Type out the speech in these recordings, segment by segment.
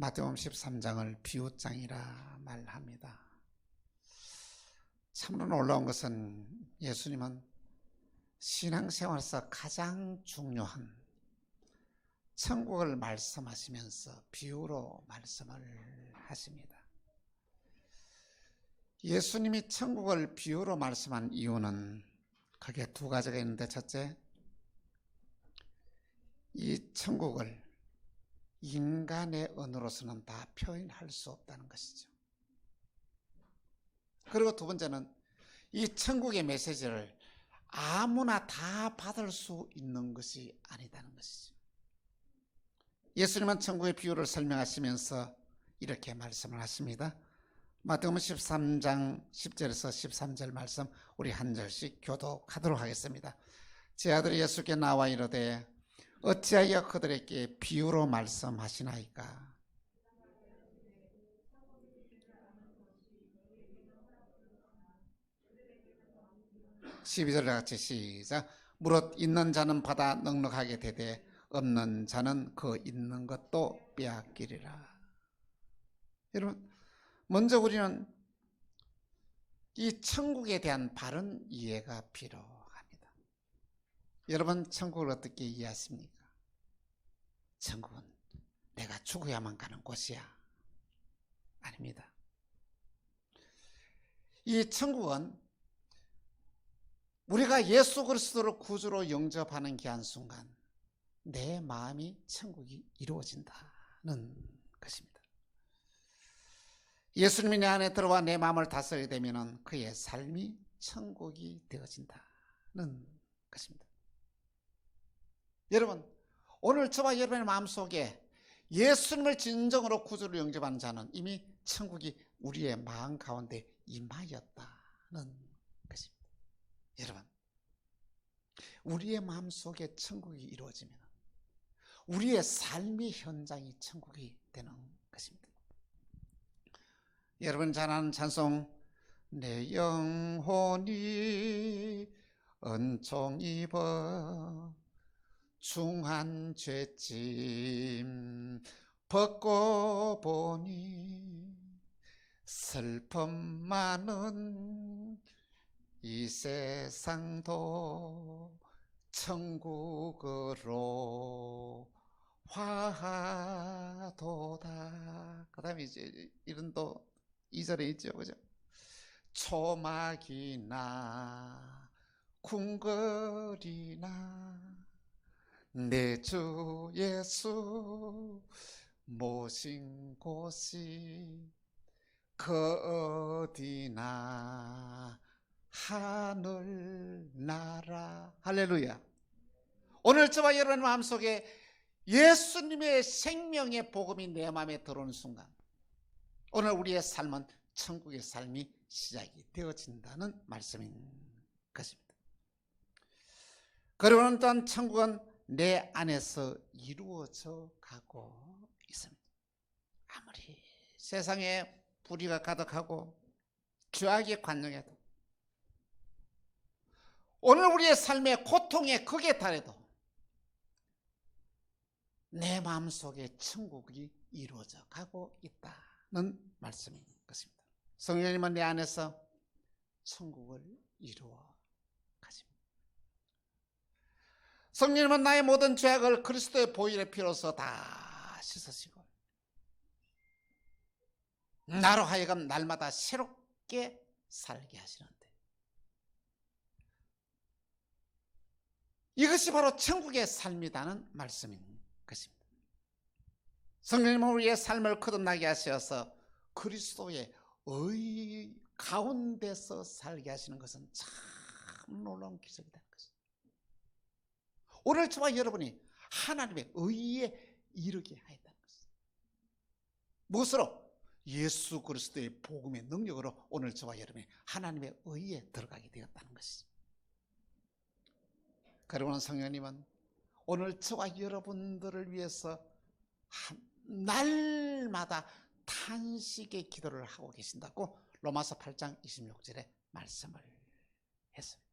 마태복음 13장을 비유장이라 말합니다. 참으로 놀라운 것은 예수님은 신앙생활에서 가장 중요한 천국을 말씀하시면서 비유로 말씀을 하십니다. 예수님이 천국을 비유로 말씀한 이유는 크게 두 가지가 있는데, 첫째, 이 천국을 인간의 언어로서는 다 표현할 수 없다는 것이죠. 그리고 두 번째는 이 천국의 메시지를 아무나 다 받을 수 있는 것이 아니다는 것이죠. 예수님은 천국의 비유를 설명하시면서 이렇게 말씀을 하십니다. 마태복음 13장 10절에서 13절 말씀 우리 한 절씩 교독하도록 하겠습니다. 제 아들이 예수께 나와 이르되 어찌하여 그들에게 비유로 말씀하시나이까? 12절 같이 시작. 무릇 있는 자는 받아 넉넉하게 되되 없는 자는 그 있는 것도 빼앗기리라. 여러분, 먼저 우리는 이 천국에 대한 바른 이해가 필요합니다. 여러분, 천국을 어떻게 이해하십니까? 천국은 내가 죽어야만 가는 곳이야. 아닙니다. 이 천국은 우리가 예수 그리스도를 구주로 영접하는 그 한순간 내 마음이 천국이 이루어진다는 것입니다. 예수님이 내 안에 들어와 내 마음을 다스리게 되면 그의 삶이 천국이 되어진다는 것입니다. 여러분, 오늘 저와 여러분의 마음속에 예수님을 진정으로 구주로 영접하는 자는 이미 천국이 우리의 마음 가운데 임하였다는 것입니다. 여러분, 우리의 마음속에 천국이 이루어지면 우리의 삶의 현장이 천국이 되는 것입니다. 여러분 잘 아는 찬송, 내 영혼이 은총 입어 중한 죄짐 벗고 보니 슬픔 많은 이 세상도 천국으로 화하도다. 그 다음에 이제 이런 또 2절에 있죠, 그죠? 초막이나 궁궐이나 내 주 예수 모신 곳이 그 어디나 하늘나라. 할렐루야. 오늘 저와 여러분 마음속에 예수님의 생명의 복음이 내 마음에 들어오는 순간 오늘 우리의 삶은 천국의 삶이 시작이 되어진다는 말씀인 것입니다. 그러고는 또한 천국은 내 안에서 이루어져 가고 있습니다. 아무리 세상에 불의가 가득하고 죄악이 관영해도 오늘 우리의 삶의 고통의 극에 달해도 내 마음속에 천국이 이루어져 가고 있다는 말씀인 것입니다. 성령님은 내 안에서 천국을 이루어 가십니다. 성령님은 나의 모든 죄악을 그리스도의 보혈의 피로서 다 씻으시고 나로 하여금 날마다 새롭게 살게 하시는데 이것이 바로 천국의 삶이라는 말씀인 것입니다. 성령님은 우리의 삶을 거듭나게 하셔서 그리스도의 의 가운데서 살게 하시는 것은 참 놀라운 기적이라는 것입니다. 오늘 저와 여러분이 하나님의 의에 이르게 하였다는 것입니다. 무엇으로? 예수 그리스도의 복음의 능력으로 오늘 저와 여러분이 하나님의 의에 들어가게 되었다는 것이죠. 그러고는 성령님은 오늘 저와 여러분들을 위해서 날마다 탄식의 기도를 하고 계신다고 로마서 8장 26절에 말씀을 했습니다.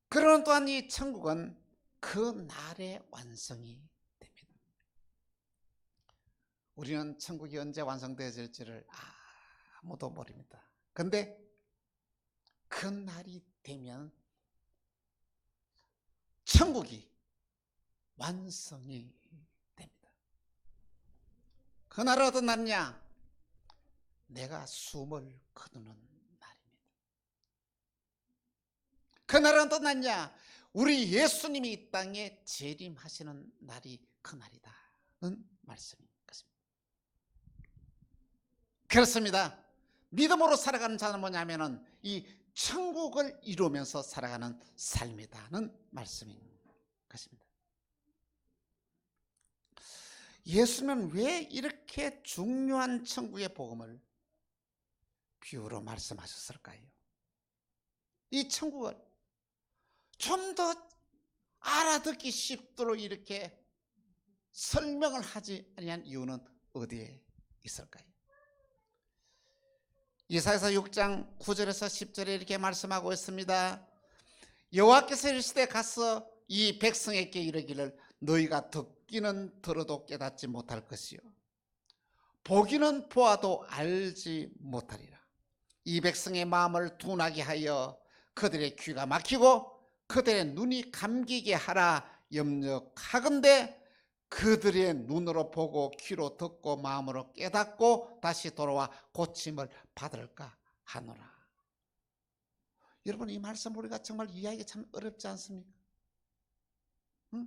그러는 또한 이 천국은 그 날의 완성이 됩니다. 우리는 천국이 언제 완성되어질지를 아무도 모릅니다. 근데 그 날이 되면 천국이 완성이 됩니다. 그날은 어떤 날이냐? 내가 숨을 거두는 날입니다. 그날은 어떤 날이냐? 우리 예수님이 이 땅에 재림하시는 날이 그 날이다는 말씀인 것입니다. 그렇습니다. 믿음으로 살아가는 자는 뭐냐면은 이 천국을 이루면서 살아가는 삶이다는 말씀인 것입니다. 예수님은 왜 이렇게 중요한 천국의 복음을 비유로 말씀하셨을까요? 이 천국을 좀 더 알아듣기 쉽도록 이렇게 설명을 하지 아니한 이유는 어디에 있을까요? 이사야서 6장 9절에서 10절에 이렇게 말씀하고 있습니다. 여호와께서 이르시되 가서 이 백성에게 이르기를 너희가 듣기는 들어도 깨닫지 못할 것이요 보기는 보아도 알지 못하리라. 이 백성의 마음을 둔하게 하여 그들의 귀가 막히고 그들의 눈이 감기게 하라. 염려하건대 그들의 눈으로 보고 귀로 듣고 마음으로 깨닫고 다시 돌아와 고침을 받을까 하노라. 여러분, 이 말씀 우리가 정말 이해하기 참 어렵지 않습니까? 응?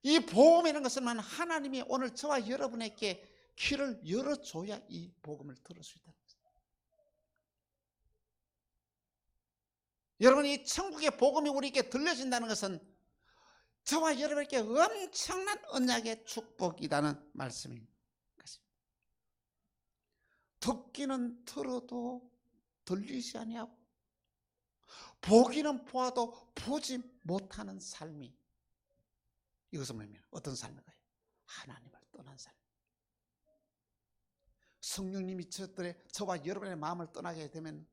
이 복음이라는 것은 하나님이 오늘 저와 여러분에게 귀를 열어줘야 이 복음을 들을 수 있다는 것입니다. 여러분, 이 천국의 복음이 우리에게 들려진다는 것은 저와 여러분에게 엄청난 언약의 축복이라는 말씀인 것입니다. 듣기는 들어도 들리지 아니하고 보기는 보아도 보지 못하는 삶이, 이것은 뭐냐면 어떤 삶인가요? 하나님을 떠난 삶. 성령님이 저와 여러분의 마음을 떠나게 되면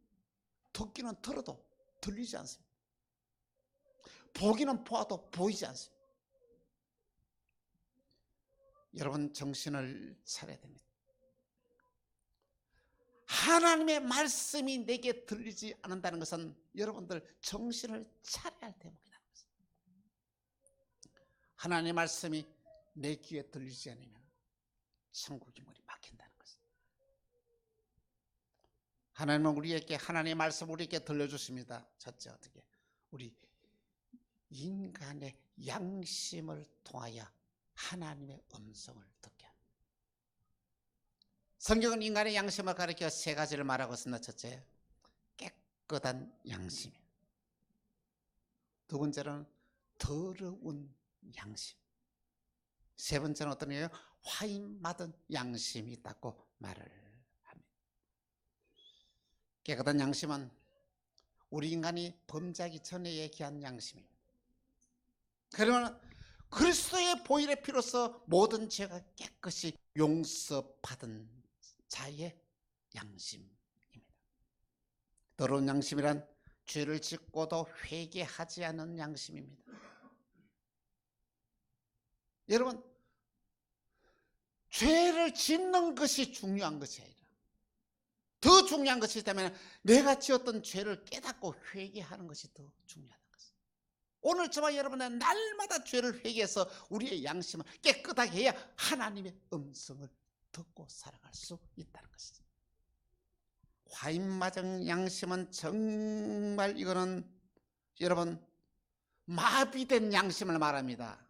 듣기는 들어도 들리지 않습니다. 보기는 보아도 보이지 않습니다. 여러분, 정신을 차려야 됩니다. 하나님의 말씀이 내게 들리지 않는다는 것은 여러분들 정신을 차려야 할 대목이라는 것입니다. 하나님의 말씀이 내 귀에 들리지 않으면 천국이 문이 막힌다는 것입니다. 하나님은 우리에게 하나님의 말씀 우리에게 들려주십니다. 첫째, 어떻게? 우리 인간의 양심을 통하여 하나님의 음성을 듣게 합니다. 성경은 인간의 양심을 가리켜 세 가지를 말하고 있습니다. 첫째, 깨끗한 양심. 두 번째는 더러운 양심. 세 번째는 어떤 거예요? 화인 맞은 양심이 있다고 말을 합니다. 깨끗한 양심은 우리 인간이 범죄하기 전에 얘기한 양심입니다. 그러면 그리스도의 보혈의 피로서 모든 죄가 깨끗이 용서받은 자의 양심입니다. 더러운 양심이란 죄를 짓고도 회개하지 않은 양심입니다. 여러분, 죄를 짓는 것이 중요한 것이 아니라 더 중요한 것이 있다면 내가 지었던 죄를 깨닫고 회개하는 것이 더 중요하다는 것입니다. 오늘 저와 여러분은 날마다 죄를 회개해서 우리의 양심을 깨끗하게 해야 하나님의 음성을 듣고 살아갈 수 있다는 것이죠. 화인마정 양심은 정말 이거는 여러분 마비된 양심을 말합니다.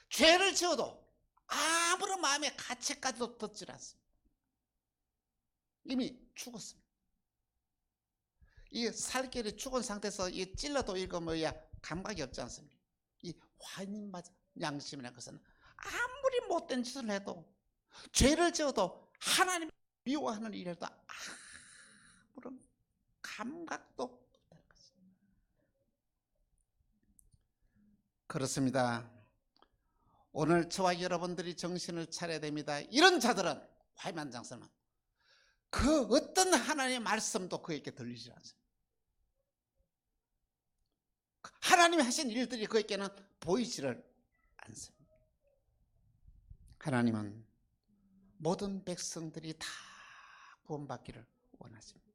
죄를 지어도 아무런 마음의 가책까지도 듣질 않습니다. 이미 죽었습니다. 이 살결이 죽은 상태에서 이 찔러도 이거 뭐야 감각이 없지 않습니까? 이 화인마정 양심이라는 것은 아무리 못된 짓을 해도 죄를 지어도 하나님 미워하는 일에도 아무런 감각도 없다는 것입니다. 그렇습니다. 오늘 저와 여러분들이 정신을 차려야 됩니다. 이런 자들은 화인만장서는 그 어떤 하나님의 말씀도 그에게 들리지 않습니다. 하나님이 하신 일들이 그에게는 보이지를 않습니다. 하나님은 모든 백성들이 다 구원받기를 원하십니다.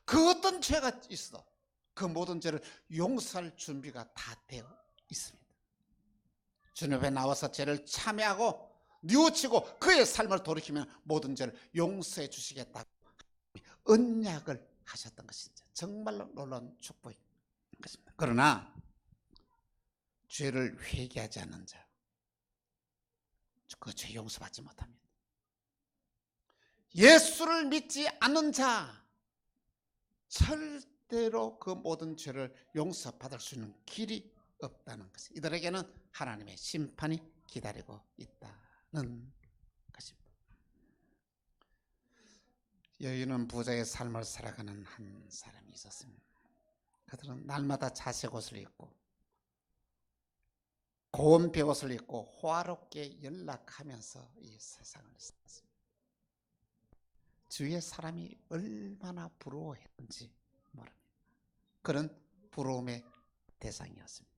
그 어떤 죄가 있어 그 모든 죄를 용서할 준비가 다 되어 있습니다. 주님 앞에 나와서 죄를 참회하고 뉘우치고 그의 삶을 돌이키면 모든 죄를 용서해 주시겠다고 언약을 하셨던 것이죠. 정말로 놀라운 축복인 것입니다. 그러나 죄를 회개하지 않는 자, 그 죄 용서받지 못합니다. 예수를 믿지 않는 자, 절대로 그 모든 죄를 용서받을 수 있는 길이 없다는 것이, 이들에게는 하나님의 심판이 기다리고 있다는 것입니다. 여유 있는 부자의 삶을 살아가는 한 사람이 있었습니다. 그들은 날마다 자색 옷을 입고 고운 베옷을 입고 호화롭게 연락하면서 이 세상을 살았습니다. 주위의 사람이 얼마나 부러워했는지 모릅니다. 그런 부러움의 대상이었습니다.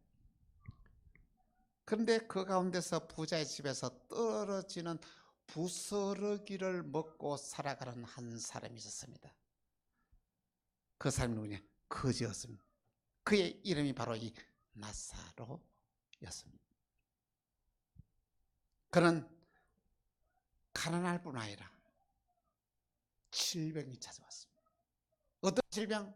그런데 그 가운데서 부자의 집에서 떨어지는 부스러기를 먹고 살아가는 한 사람이 있었습니다. 그 사람이 누구냐? 거지였습니다. 그의 이름이 바로 이 나사로였습니다. 그는 가난할 뿐 아니라 질병이 찾아왔습니다. 어떤 질병?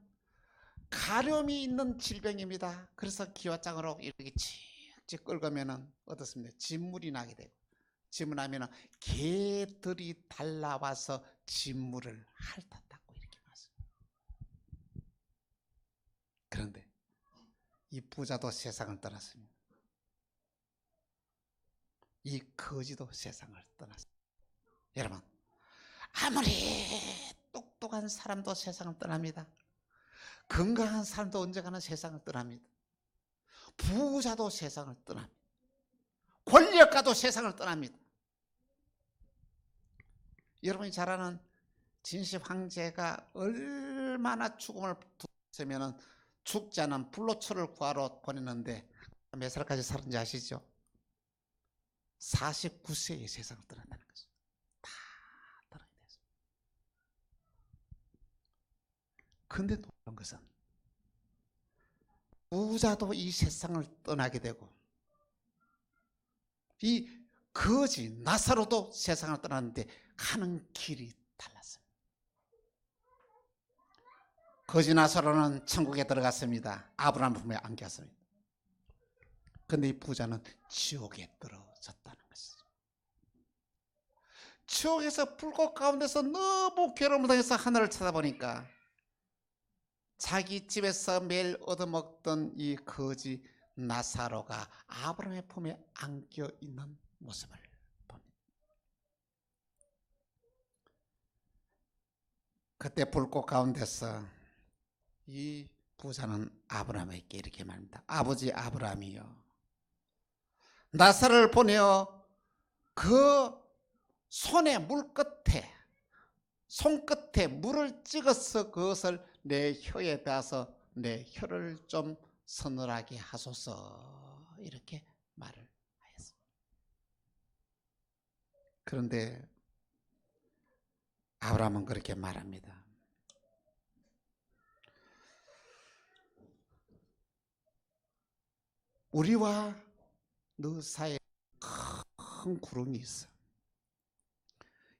가려움이 있는 질병입니다. 그래서 기와장으로 이렇게 칙칙 긁으면 어떻습니까? 진물이 나게 되고, 진물 나면 개들이 달라와서 진물을 핥아닦고 이렇게 왔습니다. 그런데 이 부자도 세상을 떠났습니다. 이 거지도 세상을 떠났습니다. 여러분, 아무리 똑똑한 사람도 세상을 떠납니다. 건강한 사람도 언젠가는 세상을 떠납니다. 부자도 세상을 떠납니다. 권력가도 세상을 떠납니다. 여러분이 잘 아는 진시 황제가 얼마나 죽음을 두었으면 죽지 않은 불로초를 구하러 보냈는데 몇 살까지 살았는지 아시죠? 49세에 세상을 떠난다는 거죠. 다 떠나게 됐습니다. 그런데 놀라운 것은 부자도 이 세상을 떠나게 되고 이 거지 나사로도 세상을 떠났는데 가는 길이 달랐습니다. 거지 나사로는 천국에 들어갔습니다. 아브라함 품에 안겼습니다. 그런데 이 부자는 지옥에 떨어졌다는 것이죠. 지옥에서 불꽃 가운데서 너무 괴로움을 당해서 하늘을 쳐다보니까 자기 집에서 매일 얻어먹던 이 거지 나사로가 아브라함의 품에 안겨 있는 모습을 봅니다. 그때 불꽃 가운데서 이 부자는 아브라함에게 이렇게 말합니다. 아버지 아브라함이요, 나사로를 보내어 그 손에 손끝에 물을 찍어서 그것을 내 혀에 닿아서 내 혀를 좀 서늘하게 하소서, 이렇게 말을 하였습니다. 그런데 아브라함은 그렇게 말합니다. 우리와 너 사이에 큰 구름이 있어.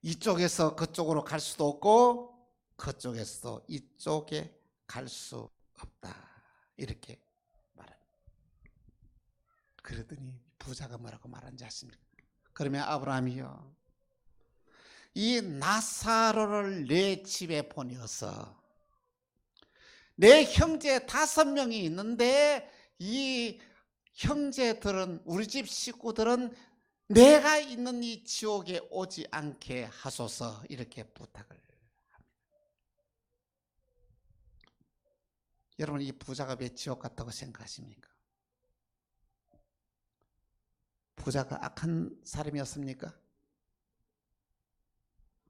이쪽에서 그쪽으로 갈 수도 없고 그쪽에서 이쪽에 갈 수 없다, 이렇게 말합니다. 그러더니 부자가 뭐라고 말한지 아십니까? 그러면 아브라함이요, 이 나사로를 내 집에 보내어서 내 형제 5명이 있는데 이 형제들은, 우리 집 식구들은 내가 있는 이 지옥에 오지 않게 하소서, 이렇게 부탁을 합니다. 여러분, 이 부자가 왜 지옥 갔다고 생각하십니까? 부자가 악한 사람이었습니까?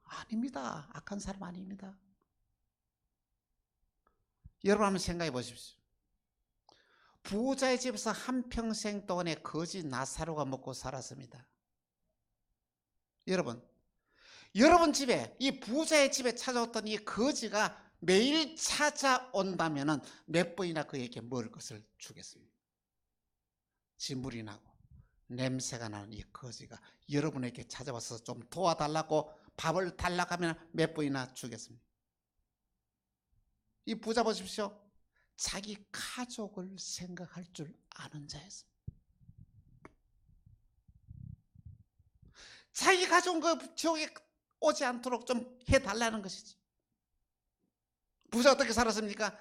아닙니다. 악한 사람 아닙니다. 여러분 한번 생각해 보십시오. 부자의 집에서 한평생 동안에 거지 나사로가 먹고 살았습니다. 여러분 집에, 이 부자의 집에 찾아왔던 이 거지가 매일 찾아온다면은 몇 번이나 그에게 먹을 것을 주겠습니까? 진물이 나고 냄새가 나는 이 거지가 여러분에게 찾아와서 좀 도와달라고 밥을 달라고 하면 몇 번이나 주겠습니까? 이 부자 보십시오. 자기 가족을 생각할 줄 아는 자였습니다. 자기 가족은 그 지옥에 오지 않도록 좀 해달라는 것이지. 부자 어떻게 살았습니까?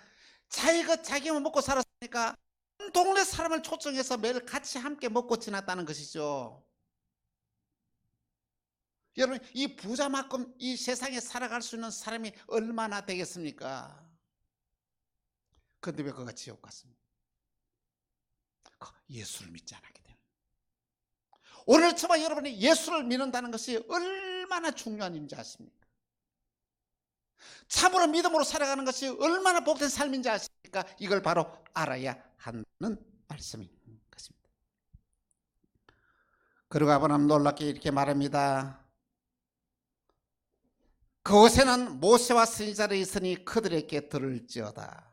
자기만 먹고 살았으니까 동네 사람을 초청해서 매일 같이 함께 먹고 지냈다는 것이죠. 여러분, 이 부자만큼 이 세상에 살아갈 수 있는 사람이 얼마나 되겠습니까? 그런데 왜 그가 지옥 갔습니까? 예수를 믿지 않았기 때문에. 오늘 저와 여러분이 예수를 믿는다는 것이 얼마나 중요한 일인지 아십니까? 참으로 믿음으로 살아가는 것이 얼마나 복된 삶인지 아십니까? 이걸 바로 알아야 하는 말씀인 것입니다. 그리고 아브라함 놀랍게 이렇게 말합니다. 그곳에는 모세와 선지자들이 있으니 그들에게 들을지어다.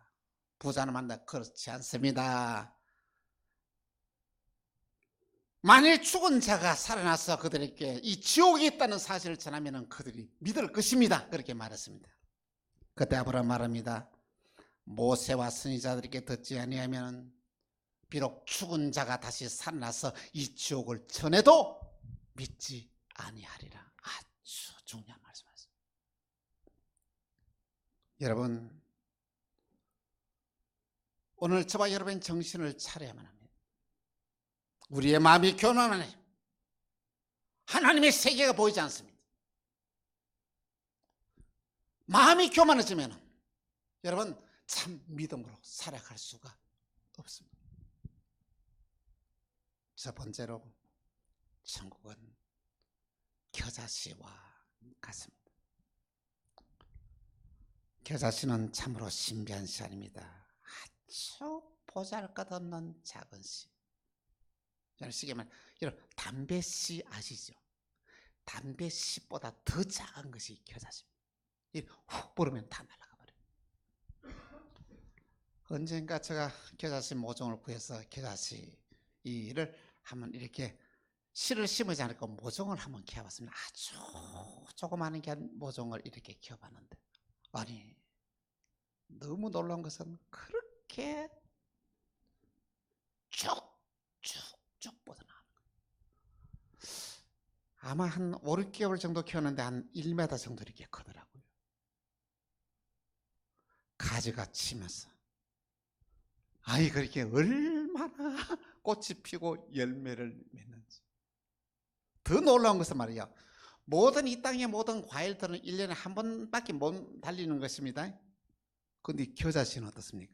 부자는 만나 그렇지 않습니다. 만일 죽은 자가 살아나서 그들에게 이 지옥이 있다는 사실을 전하면 그들이 믿을 것입니다. 그렇게 말했습니다. 그때 아브라함 말합니다. 모세와 선지자들에게 듣지 아니하면 비록 죽은 자가 다시 살아나서 이 지옥을 전해도 믿지 아니하리라. 아주 중요한 말씀이었습니다. 여러분, 오늘 저와 여러분 정신을 차려야만 합니다. 우리의 마음이 교만하면 하나님의 세계가 보이지 않습니다. 마음이 교만해지면 여러분 참 믿음으로 살아갈 수가 없습니다. 첫 번째로 천국은 겨자씨와 같습니다. 겨자씨는 참으로 신비한 씨 아닙니다. 아주 보잘것없는 작은 씨. 여러분 담배씨 아시죠? 담배씨보다 더 작은 것이 겨자씨입니다. 훅 부르면 다 날아가 버려요. 언젠가 제가 겨자씨 모종을 구해서 겨자씨를 한번 이렇게 씨를 심으지 않고 모종을 한번 키워봤습니다. 아주 조그마한 모종을 이렇게 키워봤는데 아니 너무 놀라운 것은 그렇게 쭉쭉 뻗어나가는 거예요. 아마 한 5, 6개월 정도 키웠는데 한 1m 정도 이렇게 크더라고요. 가지가 치면서 아니 그렇게 얼마나 꽃이 피고 열매를 맺는지. 더 놀라운 것은 말이야, 모든 이 땅의 모든 과일들은 1년에 한 번밖에 못 달리는 것입니다. 그런데 겨자씨는 어떻습니까?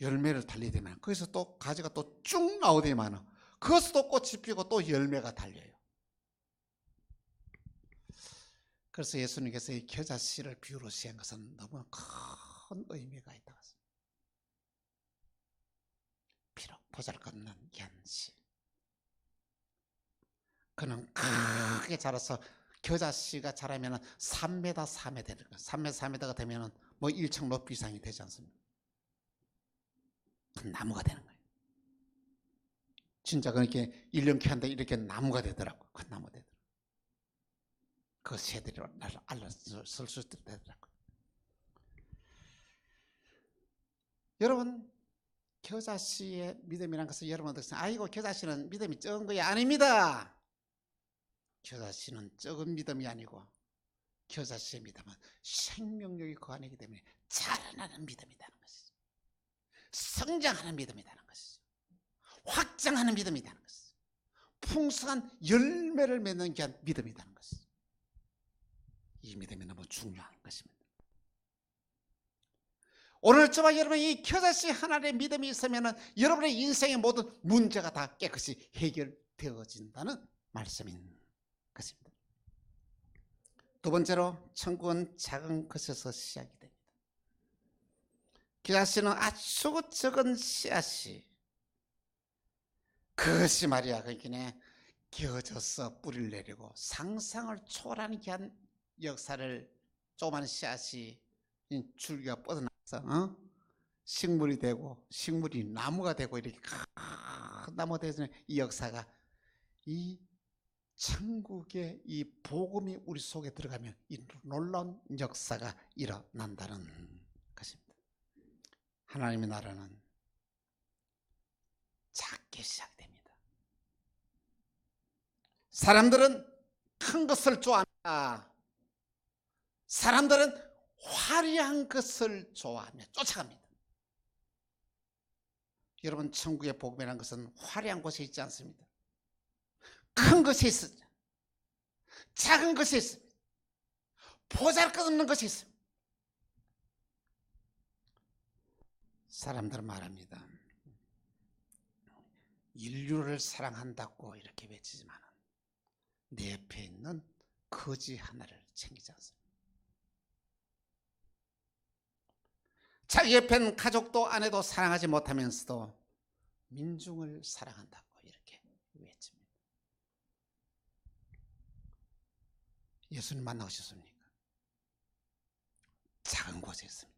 열매를 달리되면 거기서 또 가지가 또 쭉 나오더만 거기서 또 꽃이 피고 또 열매가 달려요. 그래서 예수님께서 이 겨자씨를 비유로 시한 것은 너무 큰 의미가 있다고 했습니다. 비록 보잘것없는 견씨, 그는 크게 자라서 겨자씨가 자라면 3m, 4m 되는 거예요. 3m, 4m가 되면 뭐 1층 높이 이상이 되지 않습니까? 큰 나무가 되는 거예요. 진짜 그렇게 1년 키웠는데 이렇게 나무가 되더라고요. 큰 나무가 되더라고요. 그 새들이 알아설 수 있더라고요. 여러분, 겨자씨의 믿음이란 것은 여러분들 아이고 겨자씨는 믿음이 적은 거야. 아닙니다. 겨자씨는 적은 믿음이 아니고 겨자씨의 믿음은 생명력이 그 안이기 때문에 자라나는 믿음이라는 것이죠. 성장하는 믿음이라는 것이죠. 확장하는 믿음이라는 것이죠. 풍성한 열매를 맺는 믿음이라는 것이죠. 이 믿음이 너무 중요한 것입니다. 오늘 저와 여러분이 이 겨자씨 하나의 믿음이 있으면 여러분의 인생의 모든 문제가 다 깨끗이 해결되어진다는 말씀인 것입니다. 두 번째로 천국은 작은 것에서 시작이 됩니다. 겨자씨는 아주 적은 씨앗이, 그것이 말이야 그러니까 기어져서 뿌리를 내리고 상상을 초월하는 귀한 역사를 조그만 씨앗이 줄기가 뻗어나서 식물이 되고 식물이 나무가 되고 이렇게 큰 나무가 되는 이 역사가 이 천국의 이 복음이 우리 속에 들어가면 이 놀라운 역사가 일어난다는 것입니다. 하나님의 나라는 작게 시작됩니다. 사람들은 큰 것을 좋아합니다. 사람들은 화려한 것을 좋아하며 쫓아갑니다. 여러분, 천국의 복음이라는 것은 화려한 곳에 있지 않습니다. 큰 것에 있습니다. 작은 것에 있습니다. 보잘것없는 것이 있습니다. 사람들은 말합니다. 인류를 사랑한다고 이렇게 외치지만 내 옆에 있는 거지 하나를 챙기지 않습니다. 자기 옆에 있는 가족도 아내도 사랑하지 못하면서도 민중을 사랑한다고 이렇게 외칩니다. 예수님 만나오셨습니까? 작은 곳에 있습니다.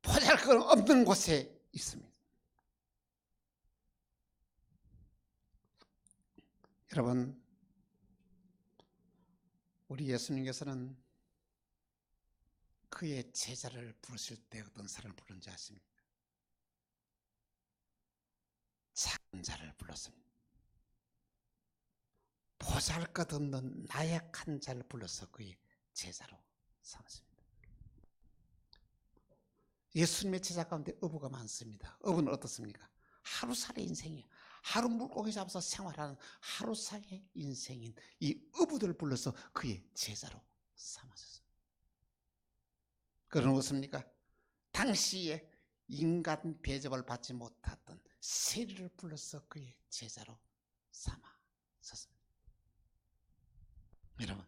보잘것없는 곳에 있습니다. 여러분, 우리 예수님께서는 그의 제자를 부르실 때 어떤 사람을 부른지 아십니까? 작은 자를 불렀습니다. 보잘것없는 나약한 자를 불러서 그의 제자로 삼았습니다. 예수님의 제자 가운데 어부가 많습니다. 어부는 어떻습니까? 하루살이 인생이에요. 하루 물고기 잡아서 생활하는 하루살이 인생인 이 어부들을 불러서 그의 제자로 삼았습니다. 그런 것입니까? 당시에 인간 대접을 받지 못했던 세리를 불러서 그의 제자로 삼았습니다. 여러분,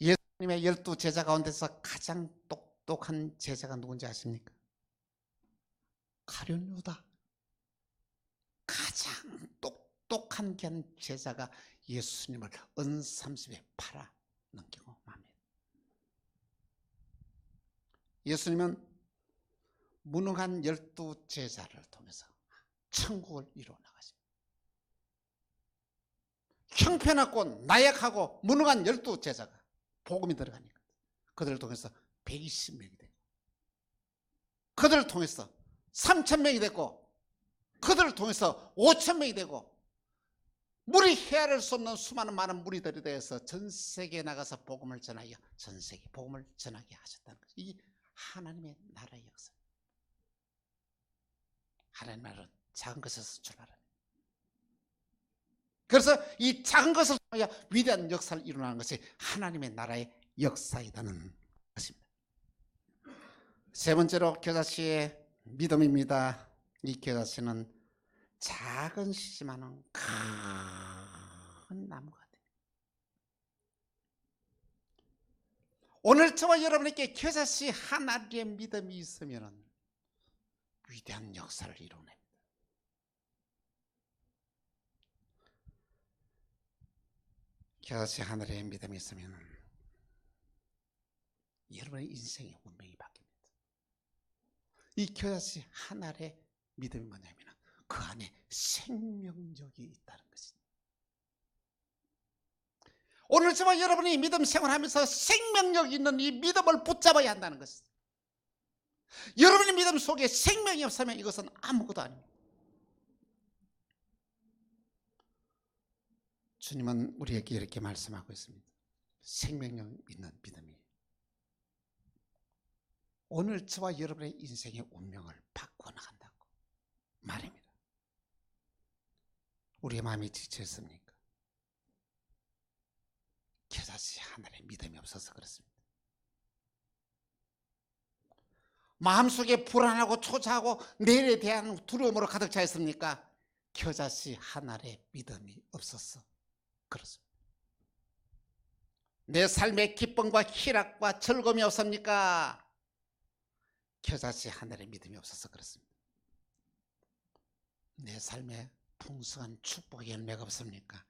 예수님의 12 제자 가운데서 가장 똑똑한 제자가 누군지 아십니까? 가룟 유다. 가장 똑똑한 제자가 예수님을 은 30에 팔아 넘기고 맙니다. 예수님은 무능한 12 제자를 통해서 천국을 이루어 나가십니다. 형편없고 나약하고 무능한 12 제자가 복음이 들어가니까 그들을 통해서 120명이 되고, 그들을 통해서 3,000명이 되고, 그들을 통해서 5,000명이 되고, 물이 헤아릴 수 없는 수많은 많은 무리들이 되어서 전 세계에 나가서 복음을 전하여 전 세계 복음을 전하게 하셨다는 것이 이 하나님의 나라의 역사. 하나님의 나라는 작은 것에서 출발합니다. 그래서 이 작은 것을 통하여 위대한 역사를 일어나는 것이 하나님의 나라의 역사이다는 것입니다. 세 번째로 겨자씨의 믿음입니다. 이 겨자씨는 작은 씨지만은 큰 나무가 됩니다. 오늘 저와 여러분에게 겨자씨 한 알의 믿음이 있으면 위대한 역사를 이뤄냅니다. 겨자씨 한 알의 믿음이 있으면 여러분의 인생의 운명이 바뀝니다. 이 겨자씨 한 알의 믿음이 뭐냐면 그 안에 생명력이 있다는 것입니다. 오늘 저와 여러분이 믿음 생활하면서 생명력 있는 이 믿음을 붙잡아야 한다는 것입니다. 여러분의 믿음 속에 생명이 없으면 이것은 아무것도 아닙니다. 주님은 우리에게 이렇게 말씀하고 있습니다. 생명력 있는 믿음이 오늘 저와 여러분의 인생의 운명을 바꿔나간다고 말입니다. 우리의 마음이 지쳤습니까? 겨자씨 하나의 믿음이 없어서 그렇습니다. 마음속에 불안하고 초조하고 내일에 대한 두려움으로 가득 차 있습니까? 겨자씨 하나의 믿음이 없어서 그렇습니다. 내 삶의 기쁨과 희락과 즐거움이 없습니까? 겨자씨 하나의 믿음이 없어서 그렇습니다. 내 삶에 풍성한 축복의 열매가 없습니까?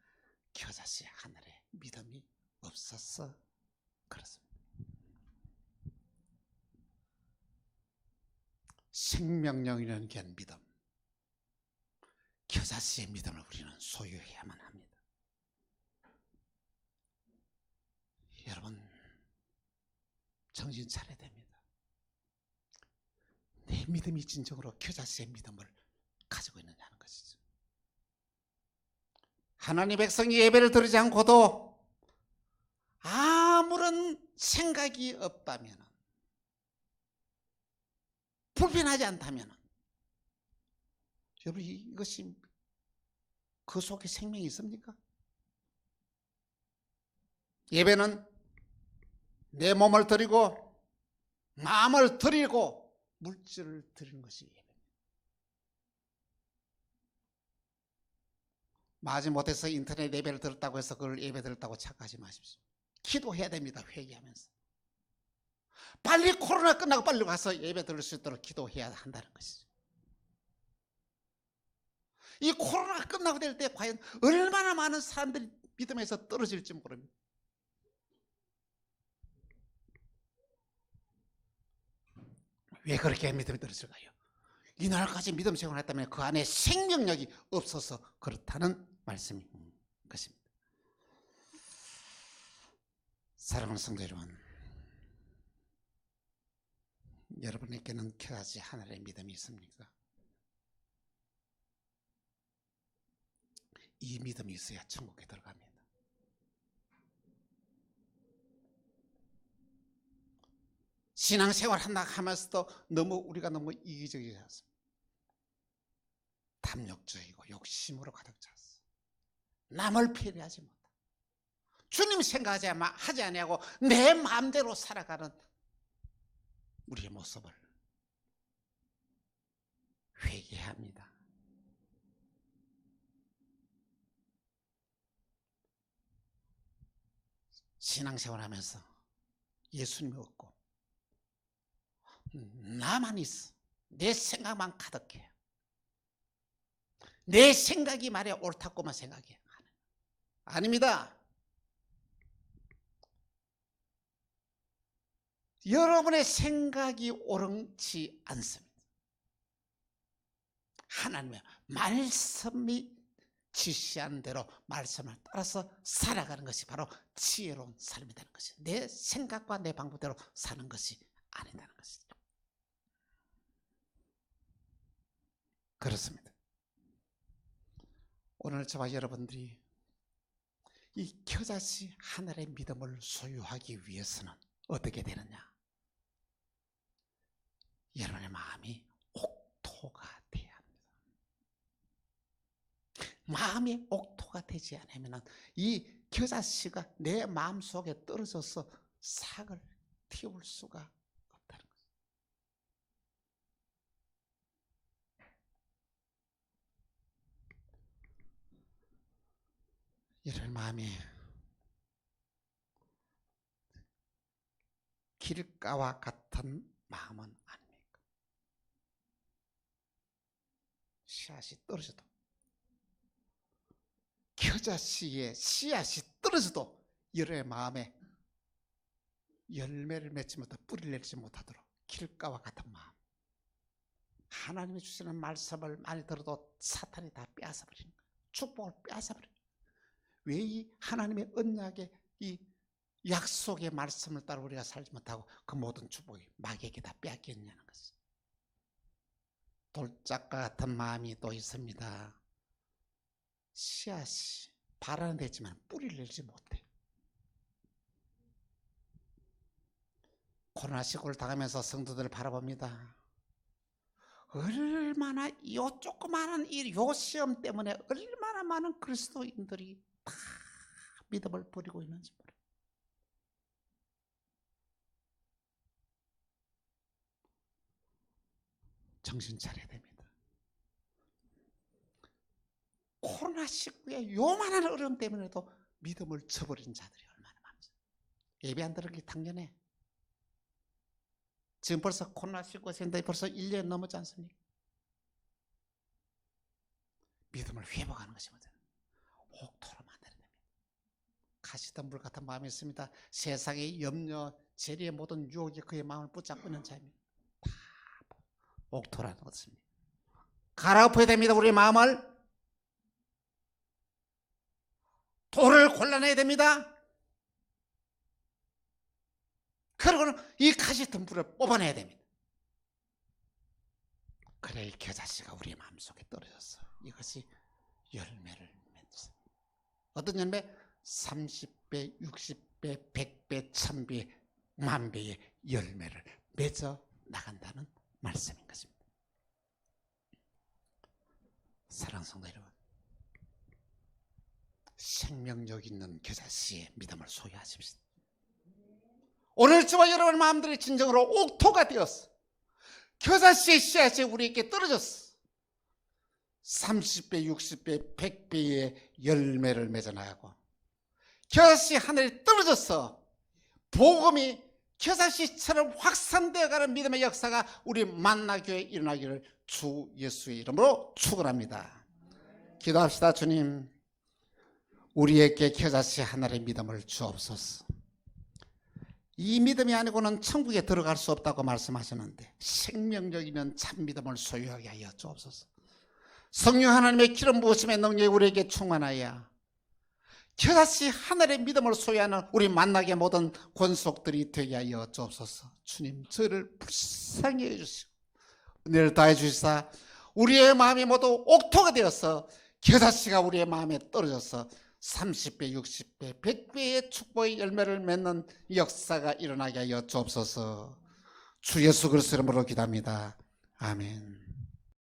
겨자씨 하늘에 믿음이 없었어. 그렇습니다. 생명력이라는 게 믿음. 겨자씨의 믿음을 우리는 소유해야만 합니다. 여러분, 정신 차려야 됩니다. 내 믿음이 진정으로 겨자씨의 믿음을 가지고 있느냐 하는 것이죠. 하나님 백성이 예배를 드리지 않고도 아무런 생각이 없다면, 불편하지 않다면, 여러분, 이것이 그 속에 생명이 있습니까? 예배는 내 몸을 드리고 마음을 드리고 물질을 드리는 것이 예배입니다. 마지 못해서 인터넷 예배를 들었다고 해서 그걸 예배 들었다고 착각하지 마십시오. 기도해야 됩니다. 회개하면서. 빨리 코로나 끝나고 빨리 가서 예배 드릴 수 있도록 기도해야 한다는 것이죠. 이 코로나가 끝나고 될 때 과연 얼마나 많은 사람들이 믿음에서 떨어질지 모릅니다. 왜 그렇게 믿음이 떨어질까요? 이날까지 믿음 생활을 했다면 그 안에 생명력이 없어서 그렇다는 말씀인 것입니다. 사랑하는 성도 여러분, 여러분에게는 겨자씨 하늘의 믿음이 있습니까? 이 믿음이 있어야 천국에 들어갑니다. 신앙생활 한다 하면서도 우리가 너무 이기적이라서 탐욕적이고 욕심으로 가득 찼어. 남을 배려하지 못하고 주님 생각하지 아니하고 내 마음대로 살아가는 우리의 모습을 회개합니다. 신앙생활 하면서 예수님이 없고 나만 있어. 내 생각만 가득해. 내 생각이 말이야 옳다고만 생각해. 아닙니다. 여러분의 생각이 옳지 않습니다. 하나님의 말씀이 지시한 대로 말씀을 따라서 살아가는 것이 바로 지혜로운 삶이 되는 것이죠. 내 생각과 내 방법대로 사는 것이 아니라는 것이죠. 그렇습니다. 오늘 저와 여러분들이 이 겨자씨 하늘의 믿음을 소유하기 위해서는 어떻게 되느냐? 여러분의 마음이 옥토가 돼야 합니다. 마음이 옥토가 되지 않으면 이 겨자씨가 내 마음속에 떨어져서 삭을 틔울 수가 없다는 거죠. 여러분 마음이 길가와 같은 마음은 아닙니까? 씨앗이 떨어져도 겨자씨의 씨앗이 떨어져도 여러분의 마음에 열매를 맺지 못하고 뿌리를 내지 못하도록 길가와 같은 마음, 하나님이 주시는 말씀을 많이 들어도 사탄이 다 빼앗아버리는 거예요. 축복을 빼앗아버려요. 왜 이 하나님의 언약의 이 약속의 말씀을 따라 우리가 살지 못하고 그 모든 축복이 마귀에게 다 빼앗겼냐는 것이죠. 돌짝과 같은 마음이 또 있습니다. 씨앗이 발안은 됐지만 뿌리를 내지 못해. 코로나 시국을 당하면서 성도들을 바라봅니다. 얼마나 요 조그마한 요 시험 때문에 얼마나 많은 그리스도인들이 다 믿음을 버리고 있는지 모르겠어요. 정신 차려야 됩니다. 코로나19의 요만한 어려움 때문에도 믿음을 저버린 자들이 얼마나 많죠. 예배 안 들은 게 당연해. 지금 벌써 코로나19 생각이 벌써 1년 넘었지 않습니까? 믿음을 회복하는 것입니다. 옥토로 만들어야 됩니다. 가시덤불 같은 마음이 있습니다. 세상의 염려, 재리의 모든 유혹이 그의 마음을 붙잡고 있는 자입니다. 다 옥토라는 것입니다. 갈아엎어야 됩니다. 우리 마음을. 돌을 골라내야 됩니다. 그리고는 이 가시덤불을 뽑아내야 됩니다. 그래 이 겨자씨가 우리 마음속에 떨어졌어. 이것이 열매를 맺었어. 어떤 열매? 30배, 60배, 100배, 1000배, 10,000배의 열매를 맺어 나간다는 말씀인 것입니다. 사랑하는 성도 여러분, 생명력 있는 겨자씨의 믿음을 소유하십시오. 오늘 저와 여러분 마음들이 진정으로 옥토가 되었어. 겨자씨의 씨앗이 우리에게 떨어졌어. 30배, 60배, 100배의 열매를 맺어나가고 겨자씨 하늘에 떨어져서 복음이 겨자씨처럼 확산되어가는 믿음의 역사가 우리 만나교회에 일어나기를 주 예수의 이름으로 축원합니다. 기도합시다. 주님, 우리에게 겨자씨 하나의 믿음을 주옵소서. 이 믿음이 아니고는 천국에 들어갈 수 없다고 말씀하셨는데 생명력 있는 참 믿음을 소유하게 하여 주옵소서. 성령 하나님의 기름 부으심의 능력이 우리에게 충만하여 겨자씨 하늘의 믿음을 소유하는 우리 만나게 모든 권속들이 되게 하여 주옵소서. 주님, 저를 불쌍히 해주시고 은혜를 다해 주시사 우리의 마음이 모두 옥토가 되어서 겨자씨가 우리의 마음에 떨어져서 30배, 60배, 100배의 축복의 열매를 맺는 역사가 일어나게 하여 주옵소서. 주 예수 그리스도 이름으로 기도합니다. 아멘.